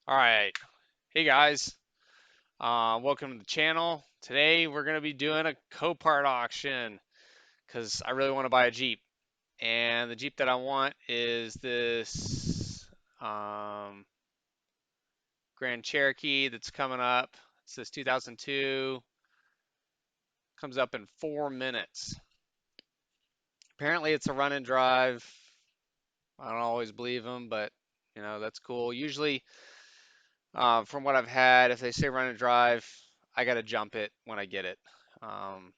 All right. Hey guys. Welcome to the channel. Today we're going to be doing a Copart auction because I really want to buy a Jeep. And the Jeep that I want is this Grand Cherokee that's coming up. It's this 2002. Comes up in 4 minutes. Apparently it's a run and drive. I don't always believe them, but that's cool. Usually, from what I've had, if they say run and drive, I got to jump it when I get it. Um,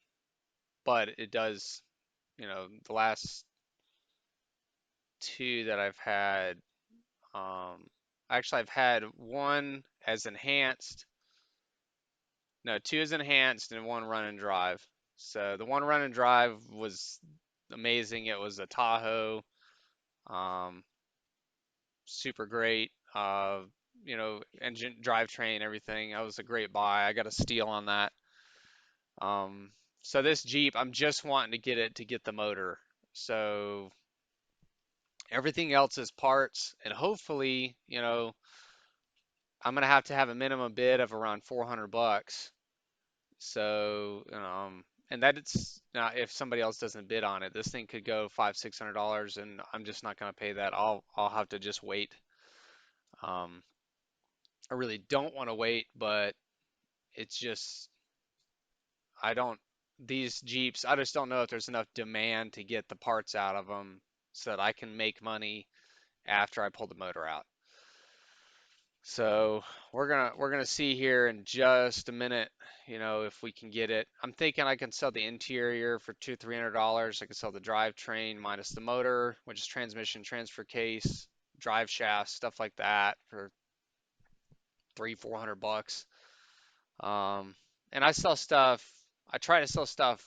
but it does, the last two that I've had, actually I've had one as enhanced, no, two as enhanced and one run and drive. So the one run and drive was amazing. It was a Tahoe, um, super great, engine, drivetrain, everything. That was a great buy. I got a steal on that. Um, so this Jeep, I'm just wanting to get it to get the motor. So everything else is parts, and hopefully, I'm gonna have to have a minimum bid of around 400 bucks. So, and that it's now if somebody else doesn't bid on it, this thing could go $500-600, and I'm just not gonna pay that. I'll have to just wait. Um, I really don't want to wait, but it's just I don't these Jeeps. I just don't know if there's enough demand to get the parts out of them so that I can make money after I pull the motor out. So we're gonna see here in just a minute, if we can get it. I'm thinking I can sell the interior for $200-300. I can sell the drivetrain minus the motor, which is transmission, transfer case, drive shaft, stuff like that for 300-400 bucks. Um, and I sell stuff. I try to sell stuff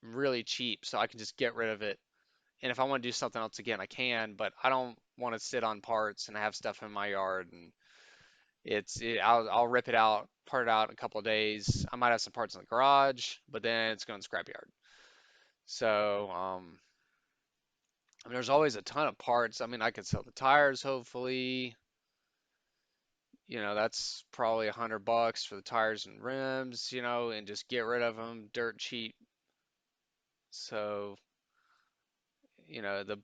really cheap so I can just get rid of it. And if I want to do something else again, I can, but I don't want to sit on parts and have stuff in my yard and I'll rip it out, part it out in a couple of days. I might have some parts in the garage, but then it's going to scrapyard. So, I mean, there's always a ton of parts. I mean, I could sell the tires, hopefully. That's probably 100 bucks for the tires and rims, and just get rid of them dirt cheap. So, the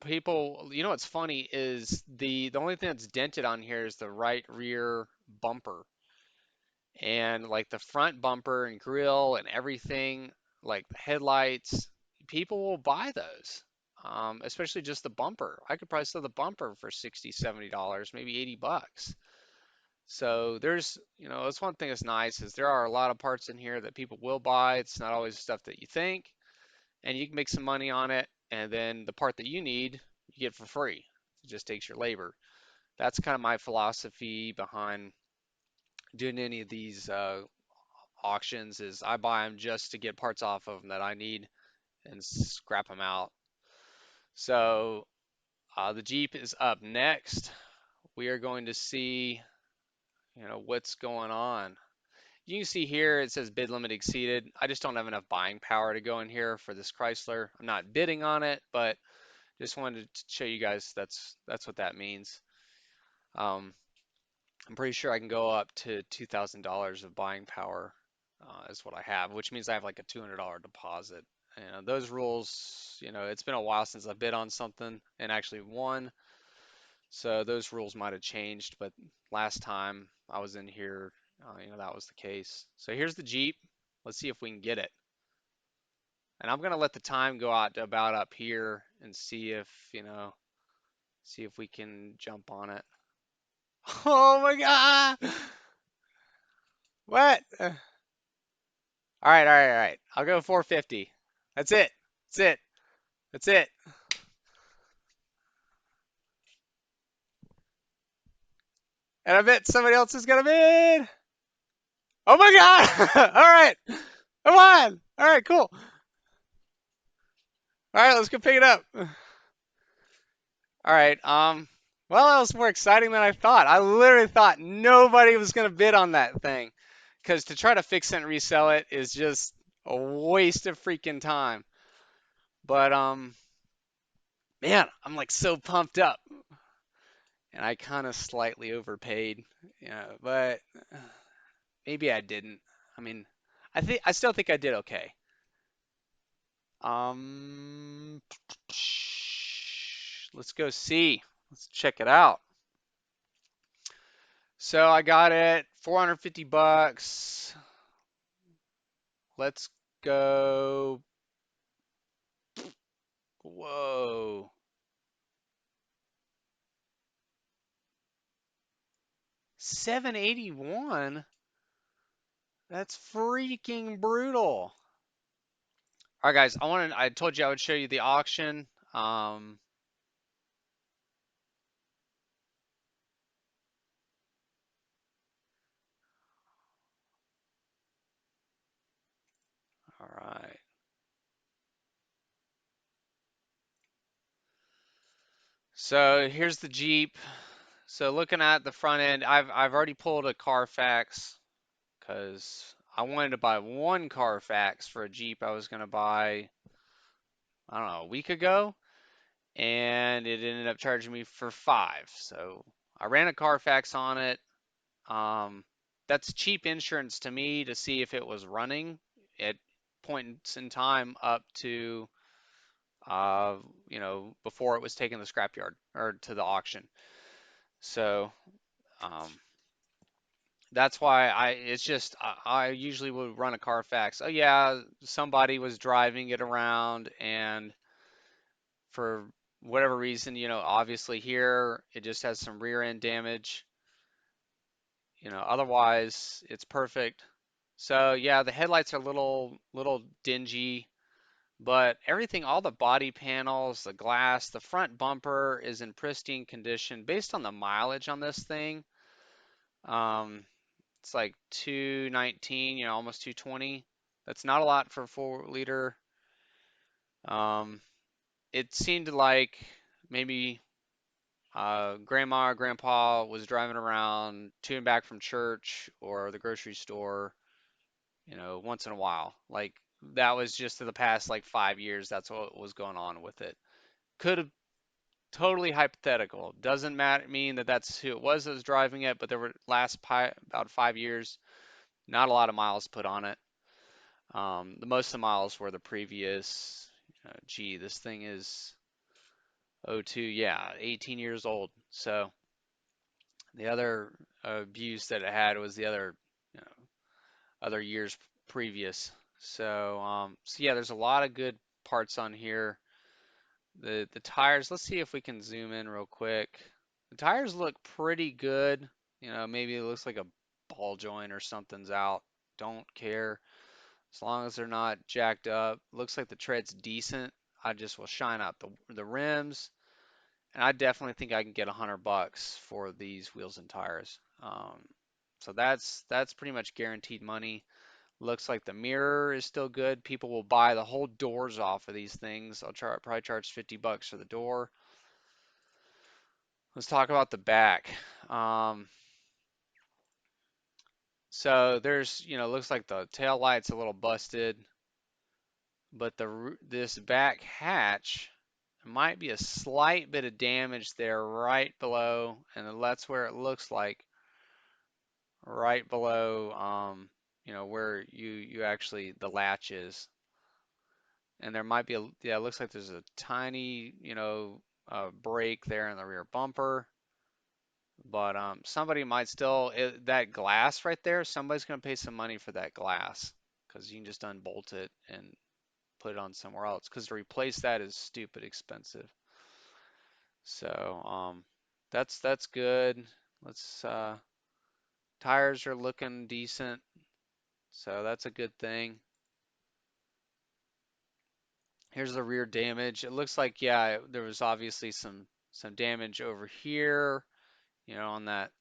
people, what's funny is the only thing that's dented on here is the right rear bumper. And like the front bumper and grill and everything, like the headlights, people will buy those. Especially just the bumper. I could probably sell the bumper for $60-70, maybe 80 bucks. So there's, that's one thing that's nice is there are a lot of parts in here that people will buy. It's not always stuff that you think, and you can make some money on it. And then the part that you need, you get for free. It just takes your labor. That's kind of my philosophy behind doing any of these auctions is I buy them just to get parts off of them that I need and scrap them out. So the Jeep is up next. We are going to see, what's going on. You can see here it says bid limit exceeded. I just don't have enough buying power to go in here for this Chrysler. I'm not bidding on it, but just wanted to show you guys that's what that means. Um, I'm pretty sure I can go up to $2,000 of buying power is what I have, which means I have like a $200 deposit. And those rules, it's been a while since I bid on something and actually won. So those rules might have changed, but last time I was in here, that was the case. So here's the Jeep. Let's see if we can get it. And I'm gonna let the time go out to about up here and see if we can jump on it. Oh my God! What? All right, all right, all right. I'll go 450. That's it. That's it. That's it. And I bet somebody else is gonna bid. Oh my God! All right, come on. All right, cool. All right, let's go pick it up. All right. Well, that was more exciting than I thought. I literally thought nobody was gonna bid on that thing, because to try to fix it and resell it is just a waste of freaking time. But man, I'm like so pumped up. and I kind of slightly overpaid, you know, but maybe I didn't. I mean, I still think I did okay. Um, let's go see. Let's check it out. So I got it 450 bucks. Let's go. Whoa. 781? That's freaking brutal. All right, guys, I told you I would show you the auction. All right. So here's the Jeep. So looking at the front end, I've already pulled a Carfax because I wanted to buy one Carfax for a Jeep I was gonna buy, I don't know, a week ago, and it ended up charging me for five. So I ran a Carfax on it. Um, that's cheap insurance to me to see if it was running at points in time up to uh, before it was taken to the scrapyard or to the auction. So um, that's why it's just I usually would run a Carfax. Oh yeah, somebody was driving it around, and for whatever reason, obviously here it just has some rear end damage. Otherwise it's perfect. So yeah, the headlights are a little dingy, but everything, all the body panels, the glass, the front bumper is in pristine condition. Based on the mileage on this thing, um, it's like 219, almost 220. That's not a lot for a 4 liter. Um, it seemed like maybe grandma or grandpa was driving around to and back from church or the grocery store, once in a while. Like that was just for the past like 5 years. That's what was going on with it. Could have totally hypothetical. Doesn't matter mean that that's who it was that was driving it, but there were about 5 years, not a lot of miles put on it. The most of the miles were the previous. Gee, this thing is '02, yeah, 18 years old. So the other abuse that it had was the you know, other years previous. So yeah, there's a lot of good parts on here. The tires, let's see if we can zoom in real quick. The tires look pretty good. Maybe it looks like a ball joint or something's out. Don't care. As long as they're not jacked up. Looks like the tread's decent. I just will shine out the rims. And I definitely think I can get $100 for these wheels and tires. So that's pretty much guaranteed money. Looks like the mirror is still good. People will buy the whole doors off of these things. Probably charge $50 for the door. Let's talk about the back. Um, so there's, looks like the tail light's a little busted, but this back hatch might be a slight bit of damage there right below, and that's where it looks like right below, where you actually the latch is. And there might be yeah, it looks like there's a tiny, break there in the rear bumper. But somebody might still that glass right there. Somebody's gonna pay some money for that glass because you can just unbolt it and put it on somewhere else. Because to replace that is stupid expensive. So that's good. Let's tires are looking decent, so that's a good thing. Here's the rear damage. It looks like, yeah, there was obviously some damage over here, on that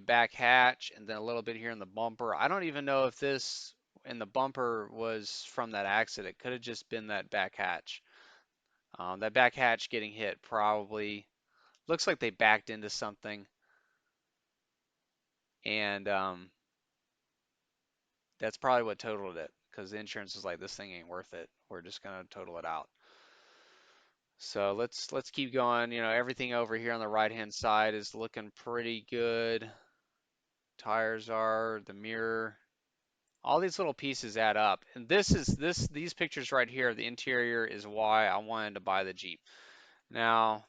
back hatch, and then a little bit here in the bumper. I don't even know if this in the bumper was from that accident. It could have just been that back hatch. That back hatch getting hit probably looks like they backed into something, and that's probably what totaled it because the insurance is like, this thing ain't worth it. We're just gonna total it out. So let's keep going. You know, everything over here on the right hand side is looking pretty good. Tires are, the mirror, all these little pieces add up. And these pictures right here, the interior is why I wanted to buy the Jeep. Now,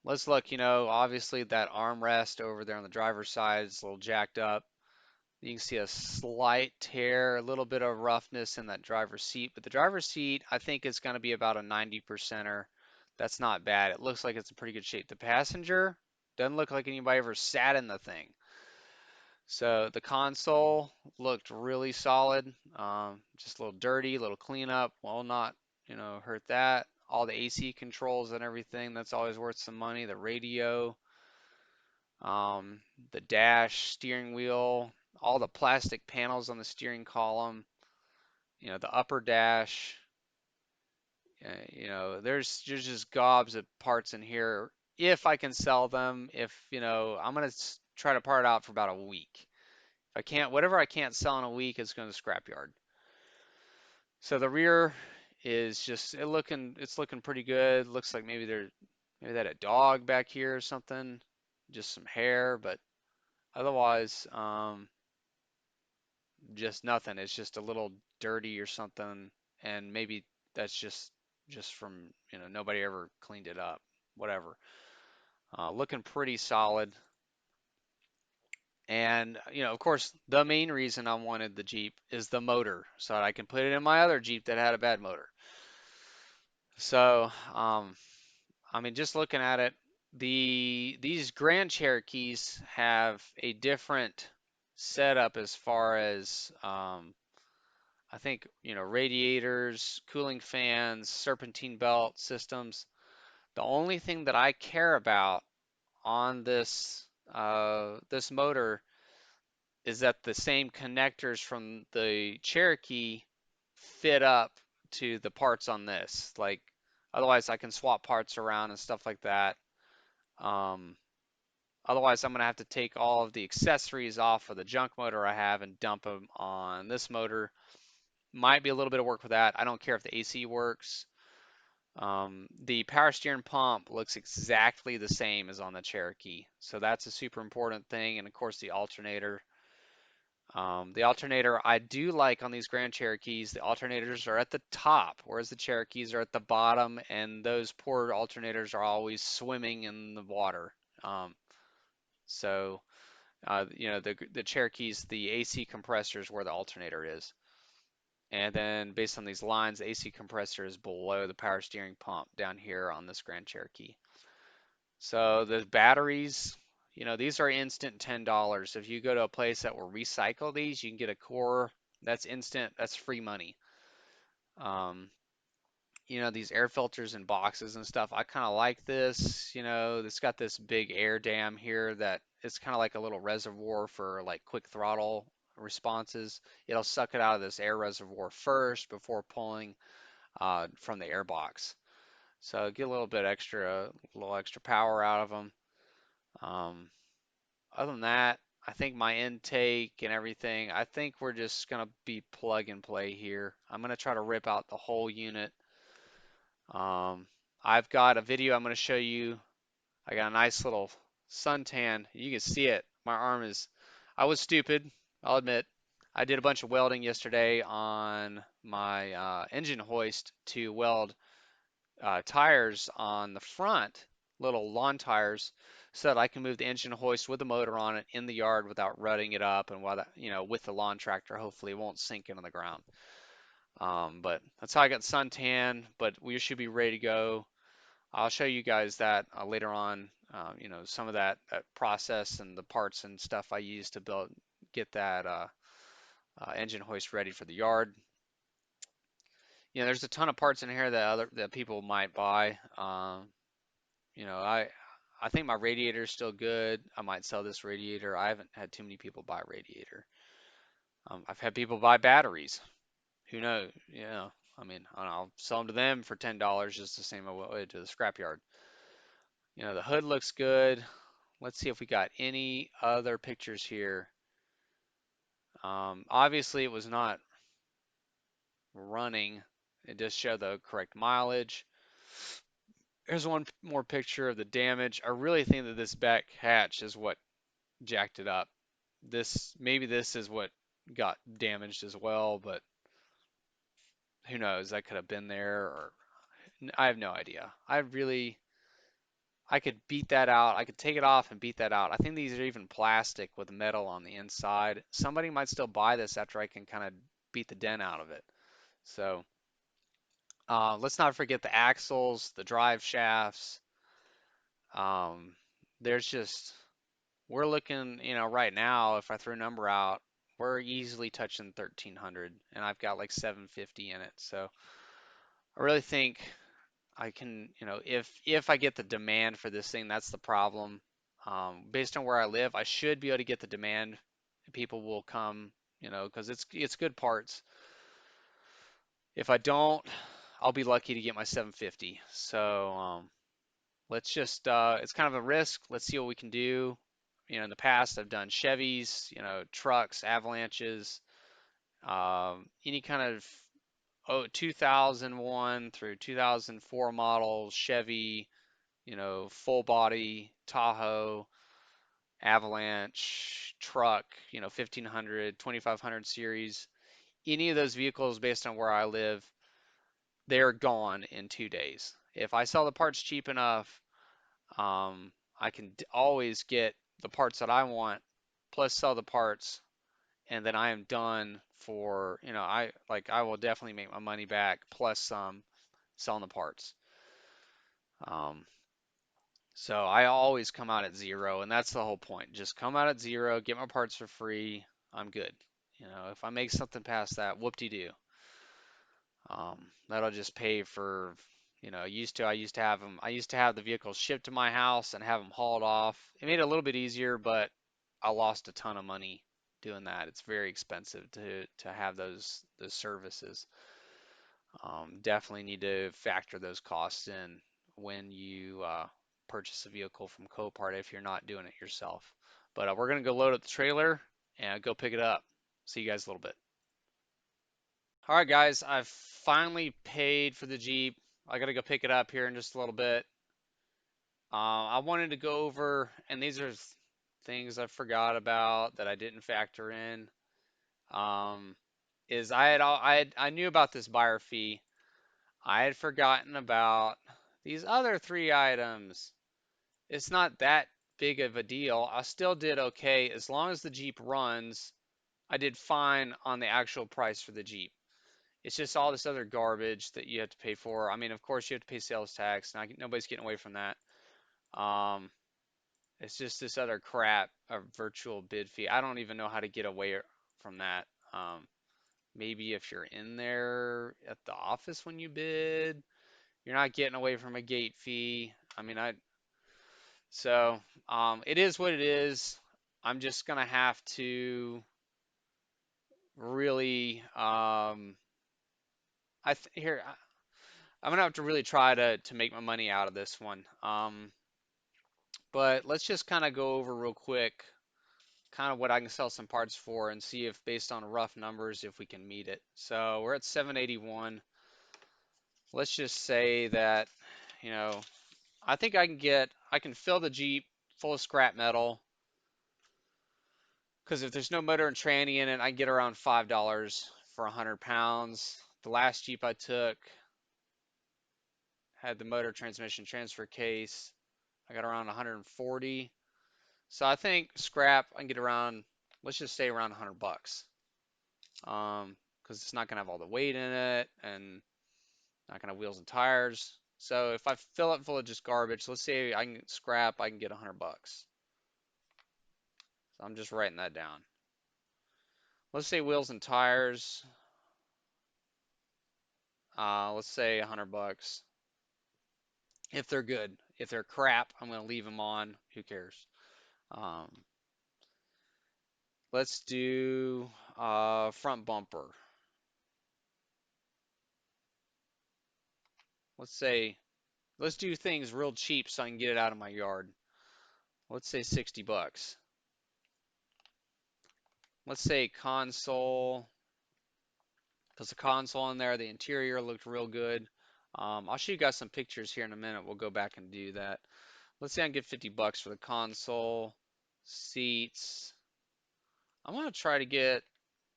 let's look, you know, obviously that armrest over there on the driver's side is a little jacked up. You can see a slight tear, a little bit of roughness in that driver's seat, but the driver's seat, I think is going to be about a 90%er. That's not bad. It looks like it's in pretty good shape. The passenger doesn't look like anybody ever sat in the thing. So the console looked really solid. Just a little dirty, a little cleanup. Will not, you know, hurt that. All the AC controls and everything, that's always worth some money. The radio, um, the dash, steering wheel, all the plastic panels on the steering column, you know, the upper dash, you know, there's just gobs of parts in here. If I can sell them, if, you know, I'm gonna try to part out for about a week. If I can't, whatever I can't sell in a week is going to the scrapyard. So the rear is just it's looking pretty good. Looks like maybe they had a dog back here or something, just some hair, but otherwise, just nothing. It's just a little dirty or something, and maybe that's just from, you know, nobody ever cleaned it up. Whatever. Looking pretty solid. And, you know, of course, the main reason I wanted the Jeep is the motor, so that I can put it in my other Jeep that had a bad motor. So, I mean, just looking at it, these Grand Cherokees have a different setup as far as I think, you know, radiators, cooling fans, serpentine belt systems. The only thing that I care about on this motor is that the same connectors from the Cherokee fit up to the parts on this. Like, otherwise I can swap parts around and stuff like that. Um, Otherwise I'm gonna have to take all of the accessories off of the junk motor I have and dump them on this motor. Might be a little bit of work with that. I don't care if the AC works. The power steering pump looks exactly the same as on the Cherokee, so that's a super important thing. And of course the alternator. The alternator I do like on these Grand Cherokees, the alternators are at the top, whereas the Cherokees are at the bottom, and those poor alternators are always swimming in the water. Um, so, you know, the Cherokees, the AC compressor is where the alternator is. And then based on these lines, the AC compressor is below the power steering pump down here on this Grand Cherokee. So the batteries, you know, these are instant $10. If you go to a place that will recycle these, you can get a core. That's instant. That's free money. Um, you know, these air filters and boxes and stuff. I kind of like this. You know, it's got this big air dam here that it's kind of like a little reservoir for like quick throttle responses. It'll suck it out of this air reservoir first before pulling from the air box. So get a little extra power out of them. Um, Other than that, I think my intake and everything, I think we're just gonna be plug and play here. I'm gonna try to rip out the whole unit. Um, I've got a video I'm gonna show you. I got a nice little suntan. You can see it. My arm is, I was stupid, I'll admit. I did a bunch of welding yesterday on my engine hoist to weld tires on the front, little lawn tires, so that I can move the engine hoist with the motor on it in the yard without rutting it up, and while that, you know, with the lawn tractor, hopefully it won't sink into the ground. But that's how I got suntan, but we should be ready to go. I'll show you guys that later on, you know, some of that process and the parts and stuff I use to get that engine hoist ready for the yard. You know, there's a ton of parts in here that people might buy. You know, I think my radiator is still good. I might sell this radiator. I haven't had too many people buy radiator. I've had people buy batteries. Who knows? You know, I mean, I'll sell them to them for $10 just the same way to the scrapyard. You know, the hood looks good. Let's see if we got any other pictures here. Obviously, it was not running It does show the correct mileage. Here's one more picture of the damage. I really think that this back hatch is what jacked it up. Maybe this is what got damaged as well, but who knows? That could have been there, or I have no idea. I could beat that out. I could take it off and beat that out. I think these are even plastic with metal on the inside. Somebody might still buy this after I can kind of beat the dent out of it. So let's not forget the axles, the drive shafts. Um, there's just we're looking, right now, if I throw a number out, we're easily touching 1300, and I've got like 750 in it. So I really think I can, if I get the demand for this thing, that's the problem. Based on where I live, I should be able to get the demand. People will come, because it's good parts. If I don't, I'll be lucky to get my 750. So let's just, it's kind of a risk. Let's see what we can do. In the past, I've done Chevys, trucks, Avalanches, any kind of 2001 through 2004 model Chevy, full body Tahoe, Avalanche, truck, 1500, 2500 series. Any of those vehicles based on where I live, they're gone in 2 days. If I sell the parts cheap enough, I can always get the parts that I want, plus sell the parts, and then I am done for, I will definitely make my money back plus some selling the parts. Um, so I always come out at zero, and that's the whole point. Just come out at zero, get my parts for free. I'm good. If I make something past that, whoop-de-doo. That'll just pay for, I used to have them, I used to have the vehicles shipped to my house and have them hauled off. It made it a little bit easier, but I lost a ton of money doing that. It's very expensive to have those services. Definitely need to factor those costs in when you purchase a vehicle from Copart if you're not doing it yourself. But we're gonna go load up the trailer and go pick it up. See you guys a little bit. All right, guys, I've finally paid for the Jeep. I gotta go pick it up here in just a little bit. I wanted to go over, and these are things I forgot about that I didn't factor in. Um, is I knew about this buyer fee. I had forgotten about these other three items. It's not that big of a deal. I still did okay as long as the Jeep runs. I did fine on the actual price for the Jeep. It's just all this other garbage that you have to pay for. I mean, of course, you have to pay sales tax. Nobody's getting away from that. Um, it's just this other crap, a virtual bid fee. I don't even know how to get away from that. Maybe if you're in there at the office when you bid, you're not getting away from a gate fee. I mean, it is what it is. I'm just gonna have to really, I'm gonna have to really try to make my money out of this one. But let's just kind of go over real quick, kind of what I can sell some parts for and see if based on rough numbers, if we can meet it. So we're at 781. Let's just say that, you know, I think I can fill the Jeep full of scrap metal. Because if there's no motor and tranny in it, I can get around $5 for 100 pounds. The last Jeep I took had the motor transmission transfer case. I got around 140. So I think scrap I can get around, let's just say around 100 bucks. Because it's not gonna have all the weight in it and not gonna have wheels and tires. So if I fill it full of just garbage, let's say I can scrap, I can get 100 bucks. So I'm just writing that down. Let's say wheels and tires. Let's say 100 bucks. If they're good. If they're crap, I'm gonna leave them on. Who cares? Um, let's do front bumper. Let's say let's do things real cheap so I can get it out of my yard. Let's say 60 bucks. Let's say console. Because the console in there, the interior looked real good. I'll show you guys some pictures here in a minute. We'll go back and do that. Let's say I can get 50 bucks for the console, seats. I'm gonna try to get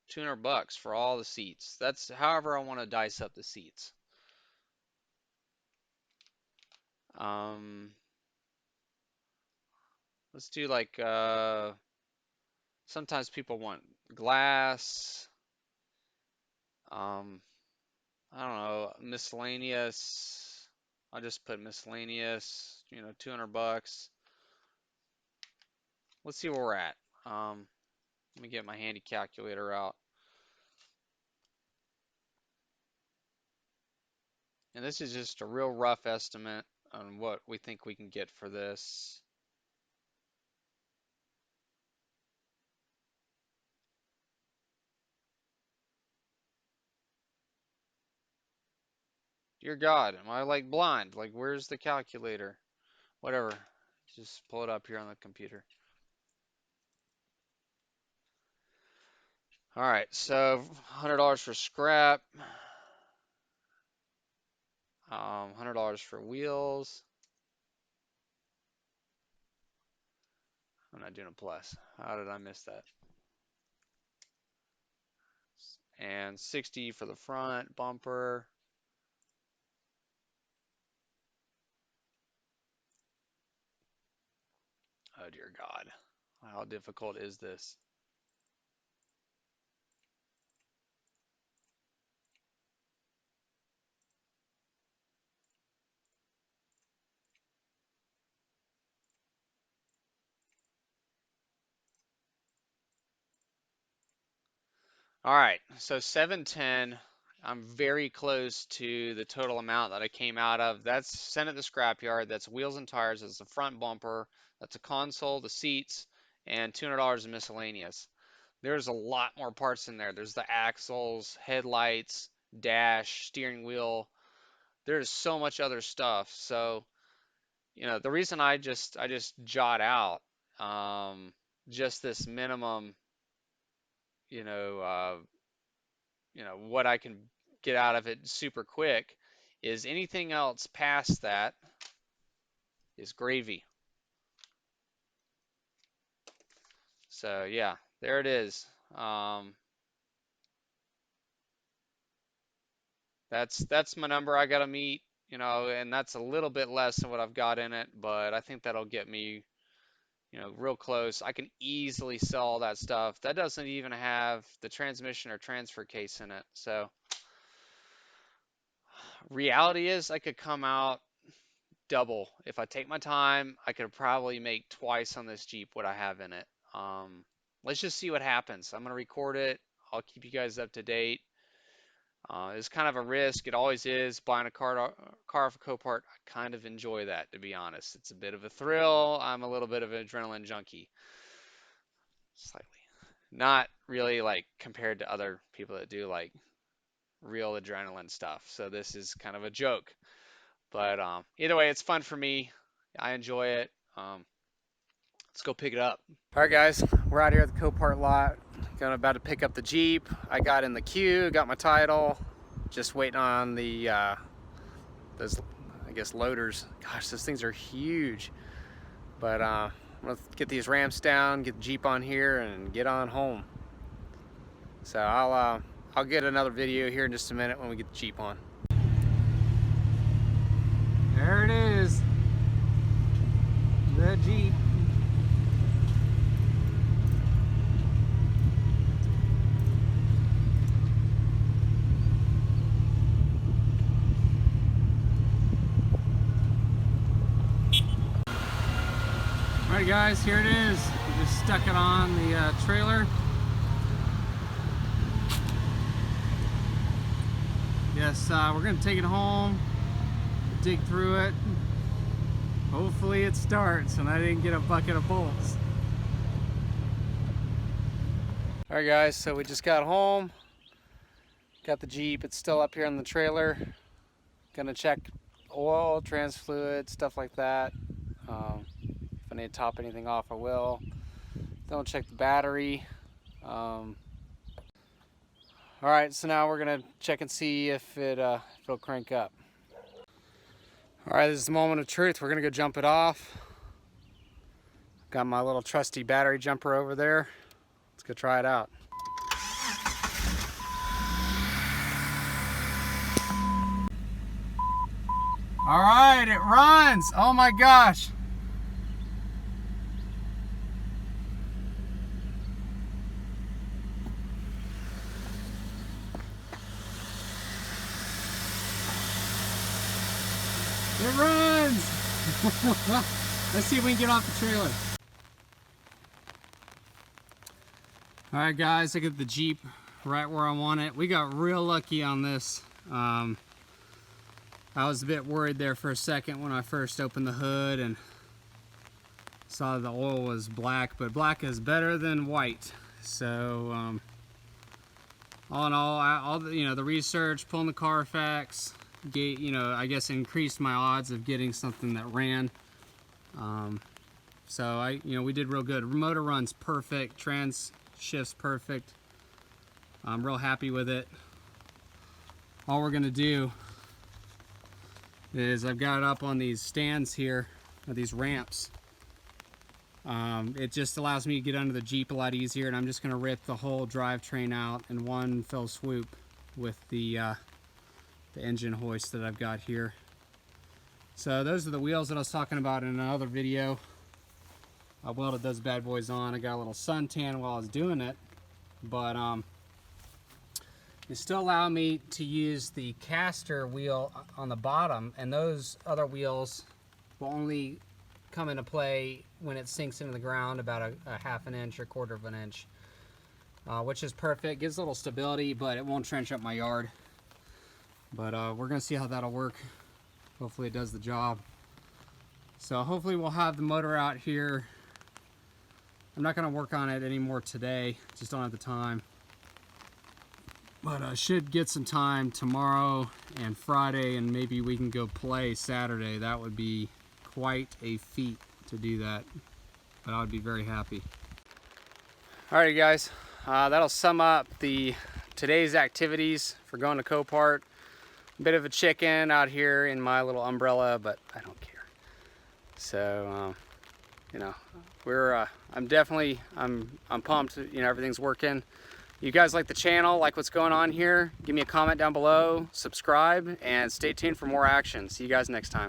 200 bucks for all the seats. That's however I want to dice up the seats. Um, let's do like sometimes people want glass. Um, I don't know, miscellaneous. I'll just put miscellaneous, 200 bucks. Let's see where we're at. Let me get my handy calculator out. And this is just a real rough estimate on what we think we can get for this. Dear God, am I like blind? Like, where's the calculator? Whatever. Just pull it up here on the computer. All right, so $100 for scrap, $100 for wheels. I'm not doing a plus. How did I miss that? And 60 for the front bumper. Oh dear God, how difficult is this? All right, so 710. I'm very close to the total amount that I came out of. That's sent at the scrapyard. That's wheels and tires. That's the front bumper. That's a console, the seats, and $200 in miscellaneous. There's a lot more parts in there. There's the axles, headlights, dash, steering wheel. There's so much other stuff. So, the reason I just jot out just this minimum, you know, uh, what I can get out of it super quick is anything else past that is gravy. So yeah, there it is. Um, that's my number I gotta meet, and that's a little bit less than what I've got in it, but I think that'll get me, real close. I can easily sell all that stuff. That doesn't even have the transmission or transfer case in it. So reality is I could come out double. If I take my time, I could probably make twice on this Jeep what I have in it. Um, let's just see what happens. I'm gonna record it. I'll keep you guys up to date. It's kind of a risk. It always is buying a car for Copart. I kind of enjoy that, to be honest. It's a bit of a thrill. I'm a little bit of an adrenaline junkie, slightly. Not really like compared to other people that do like real adrenaline stuff. So this is kind of a joke. But either way, it's fun for me. I enjoy it. Let's go pick it up. All right, guys, we're out here at the Copart lot. About to pick up the Jeep. I got in the queue, got my title, just waiting on the those, I guess, loaders. Gosh, those things are huge. But I'm gonna get these ramps down, get the Jeep on here, and get on home. So I'll get another video here in just a minute when we get the Jeep on. There it is, the Jeep. Alright guys, here it is. We just stuck it on the trailer. Yes, we're going to take it home, dig through it. Hopefully it starts and I didn't get a bucket of bolts. Alright guys, so we just got home. Got the Jeep, it's still up here on the trailer. Gonna check oil, trans fluid, stuff like that. If I need to top anything off, I will. Don't check the battery. All right, so now we're gonna check and see if it'll crank up. All right, this is the moment of truth. We're gonna go jump it off. Got my little trusty battery jumper over there. Let's go try it out. All right, it runs. Oh my gosh. It runs. Let's see if we can get off the trailer. All right, guys, look at the Jeep right where I want it. We got real lucky on this. I was a bit worried there for a second when I first opened the hood and saw the oil was black, but black is better than white. So all in all, the research, pulling the Carfax, I guess increased my odds of getting something that ran. So we did real good. Motor runs perfect, trans shifts perfect. I'm real happy with it. All we're gonna do is I've got it up on these stands here, or these ramps. It just allows me to get under the Jeep a lot easier, and I'm just going to rip the whole drivetrain out in one fell swoop with the engine hoist that I've got here. So those are the wheels that I was talking about in another video. I welded those bad boys on. I got a little suntan while I was doing it, but it still allowed me to use the caster wheel on the bottom, and those other wheels will only come into play when it sinks into the ground about a half an inch or quarter of an inch, which is perfect. Gives a little stability, but it won't trench up my yard. But we're gonna see how that'll work. Hopefully it does the job. So hopefully we'll have the motor out here. I'm not gonna work on it anymore today, just don't have the time. But I should get some time tomorrow and Friday, and maybe we can go play Saturday. That would be quite a feat to do that, but I would be very happy. Alright guys, that'll sum up today's activities for going to Copart. A bit of a chicken out here in my little umbrella, but I don't care. So I'm pumped. Everything's working. You guys like the channel, like what's going on here, give me a comment down below, subscribe, and stay tuned for more action. See you guys next time.